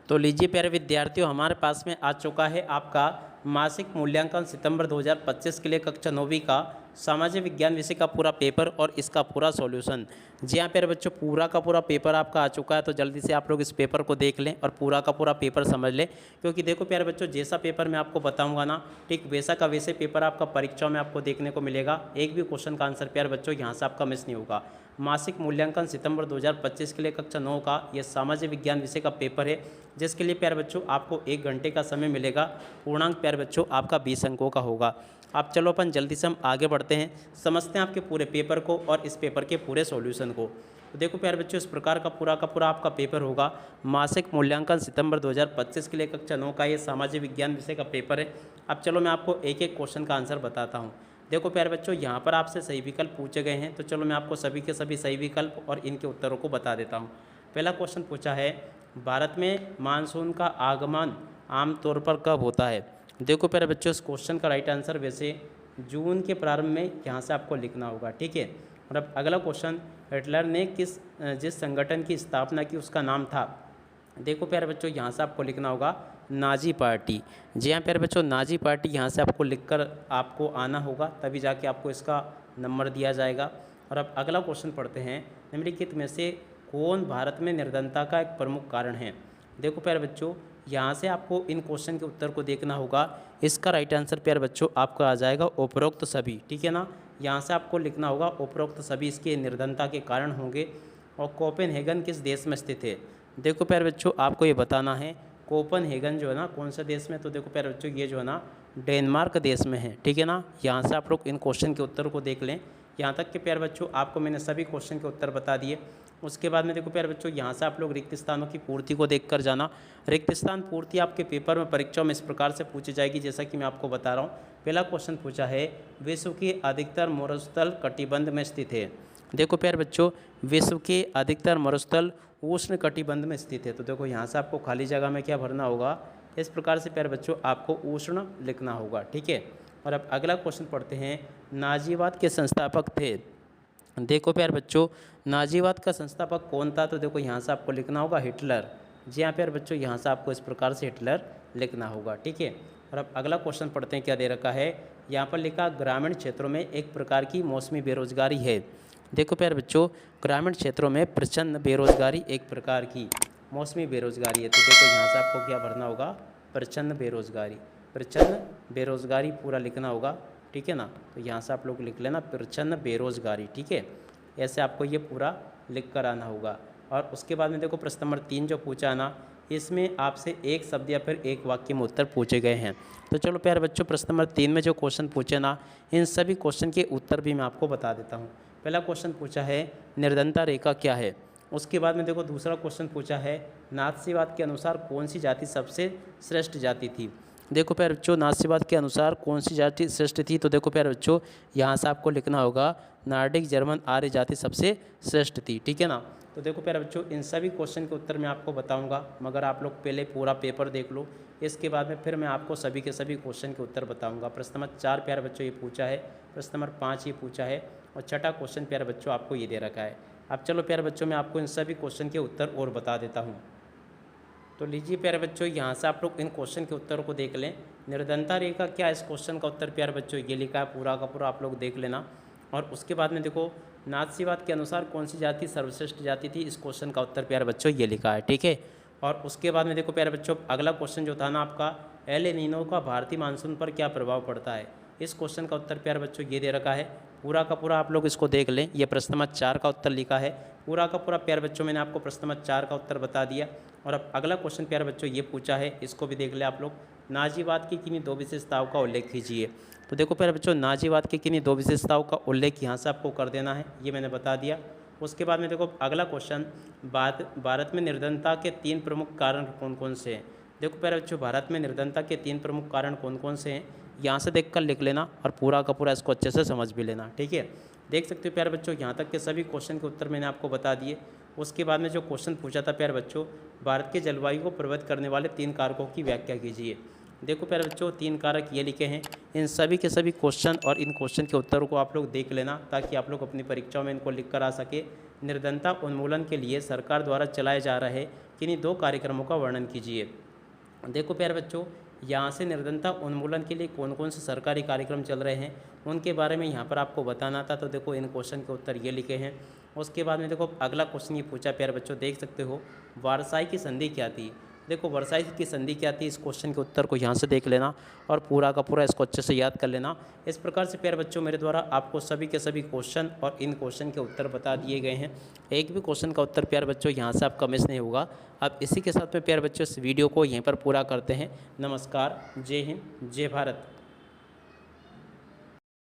तो लीजिए प्यारे विद्यार्थियों, हमारे पास में आ चुका है आपका मासिक मूल्यांकन सितंबर 2025 के लिए कक्षा 9वीं का सामाजिक विज्ञान विषय का पूरा पेपर और इसका पूरा सॉल्यूशन। जी हाँ प्यारे बच्चों, पूरा का पूरा पेपर आपका आ चुका है, तो जल्दी से आप लोग इस पेपर को देख लें और पूरा का पूरा पेपर समझ लें। क्योंकि देखो प्यारे बच्चों, जैसा पेपर मैं आपको बताऊंगा ना, ठीक वैसा का वैसे पेपर आपका परीक्षा में आपको देखने को मिलेगा। एक भी क्वेश्चन का आंसर प्यारे बच्चों यहाँ से आपका मिस नहीं होगा। मासिक मूल्यांकन सितंबर 2025 के लिए कक्षा 9 का यह सामाजिक विज्ञान विषय का पेपर है, जिसके लिए प्यारे बच्चों आपको 1 घंटे का समय मिलेगा। पूर्णांक प्यारे बच्चों आपका 20 अंकों का होगा। आप चलो अपन जल्दी से हम आगे बढ़ते हैं, समझते हैं आपके पूरे पेपर को और इस पेपर के पूरे सॉल्यूशन को। तो देखो प्यारे बच्चों, इस प्रकार का पूरा आपका पेपर होगा। मासिक मूल्यांकन सितंबर 2025 के लिए कक्षा 9 का ये सामाजिक विज्ञान विषय का पेपर है। अब चलो मैं आपको एक एक क्वेश्चन का आंसर बताता हूँ। देखो प्यारे बच्चों, यहाँ पर आपसे सही विकल्प पूछे गए हैं, तो चलो मैं आपको सभी के सभी सही विकल्प और इनके उत्तरों को बता देता हूँ। पहला क्वेश्चन पूछा है, भारत में मानसून का आगमन आमतौर पर कब होता है। देखो प्यारे बच्चों, इस क्वेश्चन का राइट आंसर वैसे जून के प्रारंभ में यहाँ से आपको लिखना होगा, ठीक है। और अब अगला क्वेश्चन, हिटलर ने जिस संगठन की स्थापना की उसका नाम था। देखो प्यारे बच्चों, यहाँ से आपको लिखना होगा नाजी पार्टी। जी हाँ प्यारे बच्चों, नाजी पार्टी यहाँ से आपको लिखकर आपको आना होगा, तभी जाके आपको इसका नंबर दिया जाएगा। और अब अगला क्वेश्चन पढ़ते हैं, निम्नलिखित में से कौन भारत में निर्धनता का एक प्रमुख कारण है। देखो प्यारे बच्चों, यहाँ से आपको इन क्वेश्चन के उत्तर को देखना होगा। इसका राइट आंसर प्यारे बच्चों आपका आ जाएगा उपरोक्त सभी, ठीक है ना। यहाँ से आपको लिखना होगा उपरोक्त सभी इसके निर्धनता के कारण होंगे। और कोपेनहेगन किस देश में स्थित है। देखो प्यारे बच्चों, आपको ये बताना है कोपेनहेगन जो है ना कौन सा देश में, तो देखो प्यारे बच्चों ये जो है ना डेनमार्क देश में है, ठीक है ना। यहाँ से आप लोग इन क्वेश्चन के उत्तर को देख लें। यहाँ तक कि प्यारे बच्चों आपको मैंने सभी क्वेश्चन के उत्तर बता दिए। उसके बाद में देखो प्यारे बच्चों, यहाँ से आप लोग रिक्त स्थानों की पूर्ति को देख कर जाना। रिक्त स्थान पूर्ति आपके पेपर में परीक्षाओं में इस प्रकार से पूछी जाएगी, जैसा कि मैं आपको बता रहा हूँ। पहला क्वेश्चन पूछा है, विश्व के अधिकतर मरुस्थल कटिबंध में स्थित है। देखो प्यारे बच्चों, विश्व के अधिकतर मरुस्थल उष्ण कटिबंध में स्थित है। तो देखो यहाँ से आपको खाली जगह में क्या भरना होगा, इस प्रकार से प्यारे बच्चों आपको उष्ण लिखना होगा, ठीक है। और अब अगला क्वेश्चन पढ़ते हैं, नाजीवाद के संस्थापक थे। देखो प्यारे बच्चों, नाजीवाद का संस्थापक कौन था, तो देखो यहाँ से आपको लिखना होगा हिटलर। जी हाँ प्यारे बच्चों, यहाँ से आपको इस प्रकार से हिटलर लिखना होगा, ठीक है। और अब अगला क्वेश्चन पढ़ते हैं, क्या दे रखा है, यहाँ पर लिखा ग्रामीण क्षेत्रों में एक प्रकार की मौसमी बेरोजगारी है। देखो प्यारे बच्चों, ग्रामीण क्षेत्रों में प्रचंड बेरोजगारी एक प्रकार की मौसमी बेरोजगारी है। तो देखो यहाँ से आपको क्या भरना होगा, प्रचंड बेरोजगारी। प्रचंड बेरोजगारी पूरा लिखना होगा, ठीक है ना। तो यहाँ से आप लोग लिख लेना प्रचंड बेरोजगारी, ठीक है। ऐसे आपको ये पूरा लिख कर आना होगा। और उसके बाद में देखो प्रश्न नंबर 3 जो पूछा ना, इसमें आपसे एक शब्द या फिर एक वाक्य में उत्तर पूछे गए हैं। तो चलो प्यारे बच्चों, प्रश्न नंबर 3 में जो क्वेश्चन पूछे ना, इन सभी क्वेश्चन के उत्तर भी मैं आपको बता देता हूँ। पहला क्वेश्चन पूछा है, निर्धनता रेखा क्या है। उसके बाद में देखो दूसरा क्वेश्चन पूछा है, नाथसीवाद के अनुसार कौन सी जाति सबसे श्रेष्ठ जाति थी। देखो प्यारे बच्चों, नाथसीवाद के अनुसार कौन सी जाति श्रेष्ठ थी, तो देखो प्यारे बच्चों यहाँ से आपको लिखना होगा नार्डिक जर्मन आर्य जाति सबसे श्रेष्ठ थी, ठीक है ना। तो देखो प्यारे बच्चों, इन सभी क्वेश्चन के उत्तर मैं आपको बताऊंगा, मगर आप लोग पहले पूरा पेपर देख लो, इसके बाद में फिर मैं आपको सभी के सभी क्वेश्चन के उत्तर बताऊंगा। प्रश्न नंबर 4 प्यारे बच्चों ये पूछा है, प्रश्न नंबर 5 ये पूछा है, और छठा क्वेश्चन प्यारे बच्चों आपको ये दे रखा है। अब चलो प्यारे बच्चों, मैं आपको इन सभी क्वेश्चन के उत्तर और बता देता हूँ। तो लीजिए प्यारे बच्चों, यहाँ से आप लोग इन क्वेश्चन के उत्तर को देख लें। निर्धनता रेखा क्या, इस क्वेश्चन का उत्तर प्यारे बच्चों ये लिखा है, पूरा का पूरा आप लोग देख लेना। और उसके बाद में देखो, नाथसीवाद के अनुसार कौन सी जाति सर्वश्रेष्ठ जाति थी, इस क्वेश्चन का उत्तर प्यारे बच्चों ये लिखा है, ठीक है। और उसके बाद में देखो प्यारे बच्चों, अगला क्वेश्चन जो था ना आपका, एल नीनो का भारतीय मानसून पर क्या प्रभाव पड़ता है। इस क्वेश्चन का उत्तर प्यारे बच्चों ये दे रखा है, पूरा का पूरा आप लोग इसको देख लें। ये प्रश्न नंबर 4 का उत्तर लिखा है, पूरा का पूरा प्यारे बच्चों मैंने आपको प्रश्न नंबर 4 का उत्तर बता दिया। और अब अगला क्वेश्चन प्यारे बच्चों ये पूछा है, इसको भी देख लें आप लोग, नाजीवाद की किन्हीं 2 विशेषताओं का उल्लेख कीजिए। तो देखो प्यारे बच्चों, नाजीवाद की किन्हीं 2 विशेषताओं का उल्लेख यहाँ से आपको कर देना है, ये मैंने बता दिया। उसके बाद में देखो अगला क्वेश्चन, भारत में निर्धनता के 3 प्रमुख कारण कौन कौन से हैं। देखो प्यारे बच्चों, भारत में निर्धनता के 3 प्रमुख कारण कौन कौन से हैं, यहाँ से देखकर लिख लेना और पूरा का पूरा इसको अच्छे से समझ भी लेना, ठीक है। देख सकते हो प्यारे बच्चों, यहाँ तक के सभी क्वेश्चन के उत्तर मैंने आपको बता दिए। उसके बाद में जो क्वेश्चन पूछा था प्यारे बच्चों, भारत के जलवायु को प्रभावित करने वाले 3 कारकों की व्याख्या कीजिए। देखो प्यारे बच्चों, 3 कारक ये लिखे हैं। इन सभी के सभी क्वेश्चन और इन क्वेश्चन के उत्तरों को आप लोग देख लेना, ताकि आप लोग अपनी परीक्षाओं में इनको लिख कर आ सके। निर्धनता उन्मूलन के लिए सरकार द्वारा चलाए जा रहे किन्हीं 2 कार्यक्रमों का वर्णन कीजिए। देखो प्यारे बच्चों, यहाँ से निर्धनता उन्मूलन के लिए कौन कौन से सरकारी कार्यक्रम चल रहे हैं उनके बारे में यहाँ पर आपको बताना था। तो देखो, इन क्वेश्चन के उत्तर ये लिखे हैं। उसके बाद में देखो, अगला क्वेश्चन ये पूछा प्यारे बच्चों, देख सकते हो, वारसाई की संधि क्या थी। देखो, वर्साई की संधि क्या थी, इस क्वेश्चन के उत्तर को यहाँ से देख लेना और पूरा का पूरा इसको अच्छे से याद कर लेना। इस प्रकार से प्यारे बच्चों, मेरे द्वारा आपको सभी के सभी क्वेश्चन और इन क्वेश्चन के उत्तर बता दिए गए हैं। एक भी क्वेश्चन का उत्तर प्यारे बच्चों यहाँ से आपका मिस नहीं होगा। अब इसी के साथ में प्यारे बच्चों, इस वीडियो को यहीं पर पूरा करते हैं। नमस्कार, जय हिंद, जय भारत।